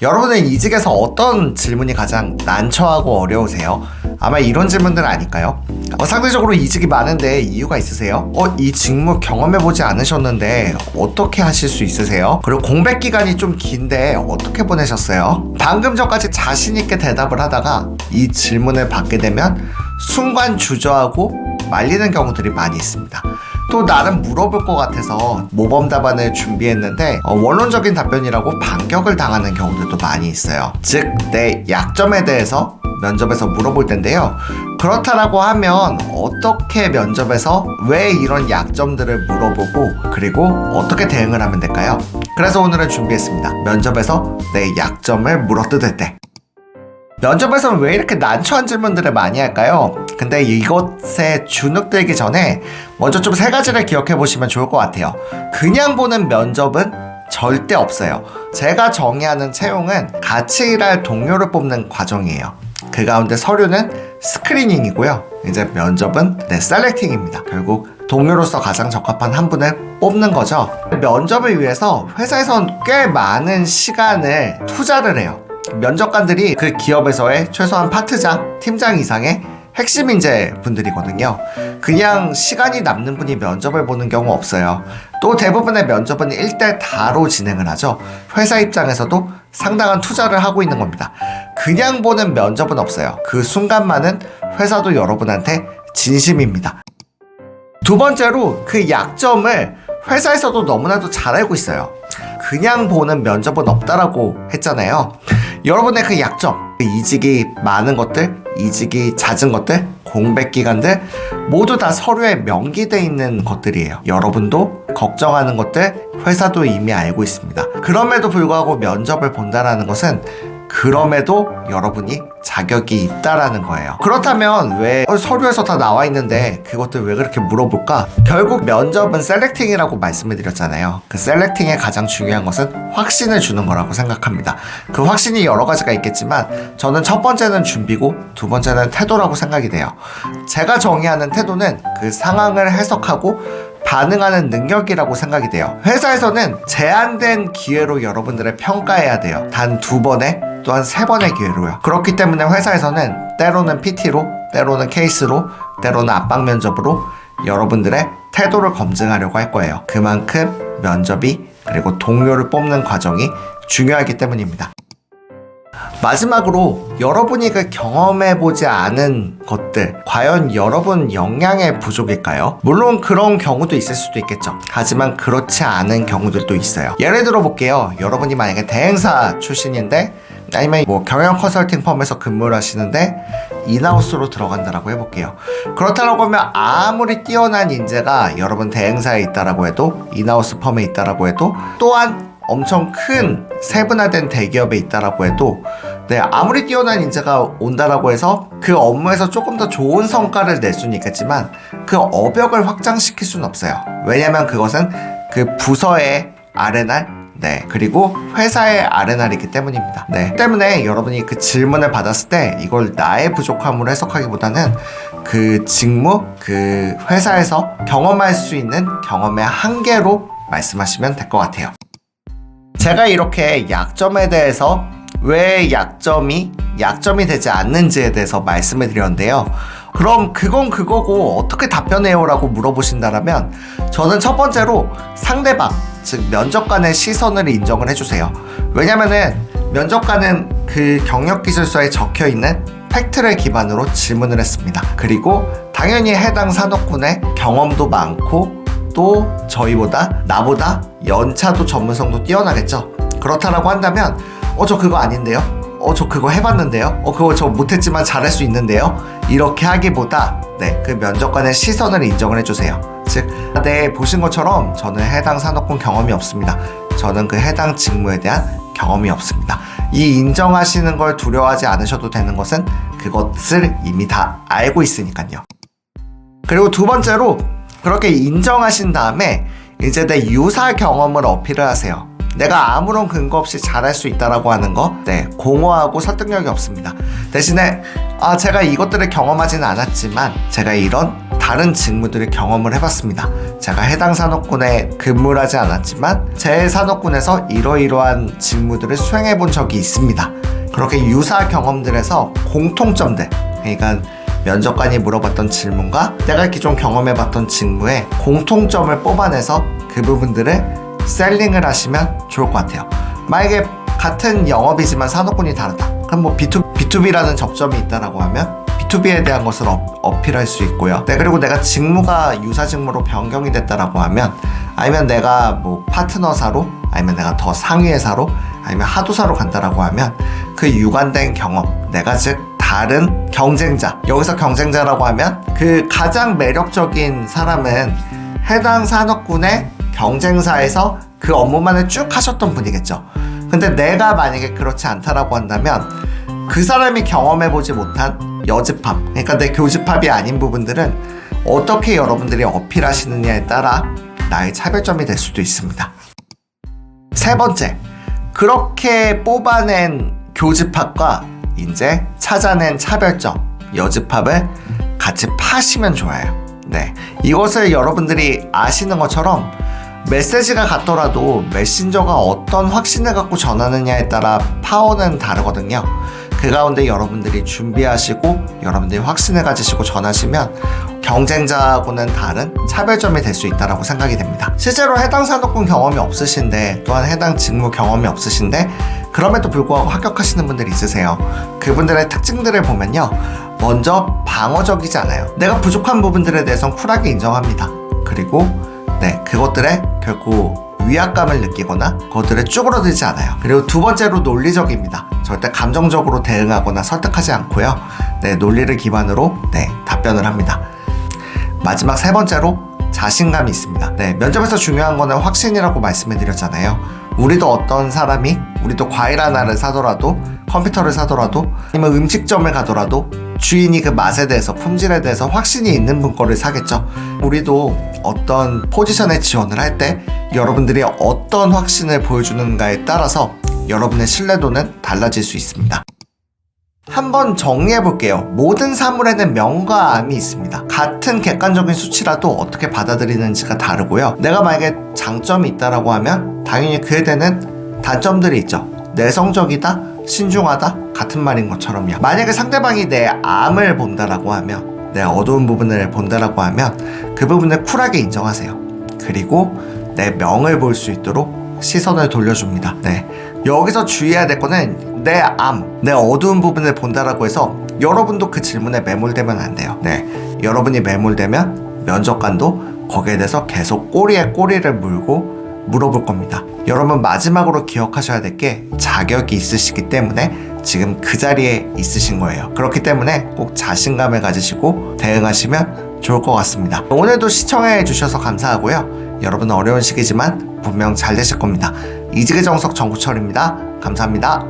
여러분은 이직에서 어떤 질문이 가장 난처하고 어려우세요? 아마 이런 질문들 아닐까요? 상대적으로 이직이 많은데 이유가 있으세요? 이 직무 경험해보지 않으셨는데 어떻게 하실 수 있으세요? 그리고 공백 기간이 좀 긴데 어떻게 보내셨어요? 방금 전까지 자신있게 대답을 하다가 이 질문을 받게 되면 순간 주저하고 말리는 경우들이 많이 있습니다. 또 나름 물어볼 것 같아서 모범 답안을 준비했는데 원론적인 답변이라고 반격을 당하는 경우들도 많이 있어요. 즉, 내 약점에 대해서 면접에서 물어볼 텐데요. 그렇다라고 하면 어떻게 면접에서 왜 이런 약점들을 물어보고 그리고 어떻게 대응을 하면 될까요? 그래서 오늘은 준비했습니다. 면접에서 내 약점을 물어뜯을 때. 면접에서는 왜 이렇게 난처한 질문들을 많이 할까요? 근데 이것에 주눅들기 전에 먼저 좀 세 가지를 기억해 보시면 좋을 것 같아요. 그냥 보는 면접은 절대 없어요. 제가 정의하는 채용은 같이 일할 동료를 뽑는 과정이에요. 그 가운데 서류는 스크리닝이고요. 이제 면접은 셀렉팅입니다. 결국 동료로서 가장 적합한 한 분을 뽑는 거죠. 면접을 위해서 회사에선 꽤 많은 시간을 투자를 해요. 면접관들이 그 기업에서의 최소한 파트장, 팀장 이상의 핵심 인재 분들이거든요. 그냥 시간이 남는 분이 면접을 보는 경우 없어요. 또 대부분의 면접은 1대 다로 진행을 하죠. 회사 입장에서도 상당한 투자를 하고 있는 겁니다. 그냥 보는 면접은 없어요. 그 순간만은 회사도 여러분한테 진심입니다. 두 번째로 그 약점을 회사에서도 너무나도 잘 알고 있어요. 그냥 보는 면접은 없다라고 했잖아요. 여러분의 그 약점, 이직이 많은 것들, 이직이 잦은 것들, 공백 기간들 모두 다 서류에 명기되어 있는 것들이에요. 여러분도 걱정하는 것들 회사도 이미 알고 있습니다. 그럼에도 불구하고 면접을 본다라는 것은 그럼에도 여러분이 자격이 있다라는 거예요. 그렇다면 왜 서류에서 다 나와 있는데 그것들 왜 그렇게 물어볼까? 결국 면접은 셀렉팅이라고 말씀을 드렸잖아요. 그 셀렉팅의 가장 중요한 것은 확신을 주는 거라고 생각합니다. 그 확신이 여러 가지가 있겠지만 저는 첫 번째는 준비고 두 번째는 태도라고 생각이 돼요. 제가 정의하는 태도는 그 상황을 해석하고 반응하는 능력이라고 생각이 돼요. 회사에서는 제한된 기회로 여러분들을 평가해야 돼요. 단 2번에 또한 3번의 기회로요. 그렇기 때문에 회사에서는 때로는 PT로, 때로는 케이스로, 때로는 압박 면접으로 여러분들의 태도를 검증하려고 할 거예요. 그만큼 면접이 그리고 동료를 뽑는 과정이 중요하기 때문입니다. 마지막으로 여러분이 그 경험해보지 않은 것들 과연 여러분 역량의 부족일까요? 물론 그런 경우도 있을 수도 있겠죠. 하지만 그렇지 않은 경우들도 있어요. 예를 들어 볼게요. 여러분이 만약에 대행사 출신인데 아니면 경영 컨설팅 펌에서 근무를 하시는데 인하우스로 들어간다라고 해볼게요. 그렇다고 하면 아무리 뛰어난 인재가 여러분 대행사에 있다라고 해도 인하우스 펌에 있다라고 해도 또한 엄청 큰 세분화된 대기업에 있다라고 해도 아무리 뛰어난 인재가 온다라고 해서 그 업무에서 조금 더 좋은 성과를 낼 수는 있겠지만 그 업역을 확장시킬 수는 없어요. 왜냐면 그것은 그 부서의 R&R 그리고 회사의 R&R이기 때문입니다. 때문에 여러분이 그 질문을 받았을 때 이걸 나의 부족함으로 해석하기보다는 그 직무, 그 회사에서 경험할 수 있는 경험의 한계로 말씀하시면 될 것 같아요. 제가 이렇게 약점에 대해서 왜 약점이 되지 않는지에 대해서 말씀을 드렸는데요. 그럼 그건 그거고 어떻게 답변해요? 라고 물어보신다면 저는 첫 번째로 상대방, 즉 면접관의 시선을 인정을 해주세요. 왜냐면은 면접관은 그 경력기술서에 적혀있는 팩트를 기반으로 질문을 했습니다. 그리고 당연히 해당 산업군의 경험도 많고 또 저희보다 나보다 연차도 전문성도 뛰어나겠죠. 그렇다라고 한다면 저 그거 아닌데요? 저 그거 해봤는데요? 그거 저 못했지만 잘할 수 있는데요? 이렇게 하기보다 그 면접관의 시선을 인정을 해주세요. 즉, 보신 것처럼 저는 해당 산업군 경험이 없습니다. 저는 그 해당 직무에 대한 경험이 없습니다. 이 인정하시는 걸 두려워하지 않으셔도 되는 것은 그것을 이미 다 알고 있으니까요. 그리고 두 번째로 그렇게 인정하신 다음에 이제 내 유사 경험을 어필을 하세요. 내가 아무런 근거 없이 잘할 수 있다라고 하는 거 공허하고 설득력이 없습니다. 대신에 제가 이것들을 경험하지는 않았지만 제가 이런 다른 직무들을 경험을 해봤습니다. 제가 해당 산업군에 근무를 하지 않았지만 제 산업군에서 이러이러한 직무들을 수행해본 적이 있습니다. 그렇게 유사 경험들에서 공통점들, 그러니까 면접관이 물어봤던 질문과 내가 기존 경험해봤던 직무의 공통점을 뽑아내서 그 부분들을 셀링을 하시면 좋을 것 같아요. 만약에 같은 영업이지만 산업군이 다르다. 그럼 뭐 B2B라는 접점이 있다라고 하면 B2B에 대한 것을 어필할 수 있고요. 네, 그리고 내가 직무가 유사 직무로 변경이 됐다라고 하면, 아니면 내가 뭐 파트너사로, 아니면 내가 더 상위 회사로, 아니면 하도사로 간다라고 하면 그 유관된 경험, 내가 즉 다른 경쟁자, 여기서 경쟁자라고 하면 그 가장 매력적인 사람은 해당 산업군의 경쟁사에서 그 업무만을 쭉 하셨던 분이겠죠. 근데 내가 만약에 그렇지 않다라고 한다면 그 사람이 경험해보지 못한 여집합, 그러니까 내 교집합이 아닌 부분들은 어떻게 여러분들이 어필하시느냐에 따라 나의 차별점이 될 수도 있습니다. 세 번째, 그렇게 뽑아낸 교집합과 이제 찾아낸 차별점, 여집합을 같이 파시면 좋아요. 네, 이것을 여러분들이 아시는 것처럼 메시지가 같더라도 메신저가 어떤 확신을 갖고 전하느냐에 따라 파워는 다르거든요. 그 가운데 여러분들이 준비하시고 여러분들이 확신을 가지시고 전하시면 경쟁자하고는 다른 차별점이 될 수 있다고 생각이 됩니다. 실제로 해당 산업군 경험이 없으신데, 또한 해당 직무 경험이 없으신데 그럼에도 불구하고 합격하시는 분들이 있으세요. 그분들의 특징들을 보면요, 먼저 방어적이지 않아요. 내가 부족한 부분들에 대해서는 쿨하게 인정합니다. 그리고 그것들에 결코 위압감을 느끼거나 그것들에 쭈그러들지 않아요. 그리고 두 번째로 논리적입니다. 절대 감정적으로 대응하거나 설득하지 않고요. 논리를 기반으로 답변을 합니다. 마지막 세 번째로 자신감이 있습니다. 면접에서 중요한 거는 확신이라고 말씀해 드렸잖아요. 우리도 어떤 사람이, 우리도 과일 하나를 사더라도, 컴퓨터를 사더라도, 아니면 음식점을 가더라도 주인이 그 맛에 대해서, 품질에 대해서 확신이 있는 분 거를 사겠죠. 우리도 어떤 포지션에 지원을 할 때 여러분들이 어떤 확신을 보여주는가에 따라서 여러분의 신뢰도는 달라질 수 있습니다. 한번 정리해 볼게요. 모든 사물에는 명과 암이 있습니다. 같은 객관적인 수치라도 어떻게 받아들이는지가 다르고요. 내가 만약에 장점이 있다라고 하면 당연히 그에 대한 단점들이 있죠. 내성적이다, 신중하다, 같은 말인 것처럼요. 만약에 상대방이 내 암을 본다라고 하면, 내 어두운 부분을 본다라고 하면 그 부분을 쿨하게 인정하세요. 그리고 내 명을 볼 수 있도록 시선을 돌려줍니다. 여기서 주의해야 될 거는 내 암, 내 어두운 부분을 본다라고 해서 여러분도 그 질문에 매몰되면 안 돼요. 여러분이 매몰되면 면접관도 거기에 대해서 계속 꼬리에 꼬리를 물고 물어볼 겁니다. 여러분 마지막으로 기억하셔야 될 게 자격이 있으시기 때문에 지금 그 자리에 있으신 거예요. 그렇기 때문에 꼭 자신감을 가지시고 대응하시면 좋을 것 같습니다. 오늘도 시청해 주셔서 감사하고요. 여러분 어려운 시기지만 분명 잘 되실 겁니다. 이직의 정석 정구철입니다. 감사합니다.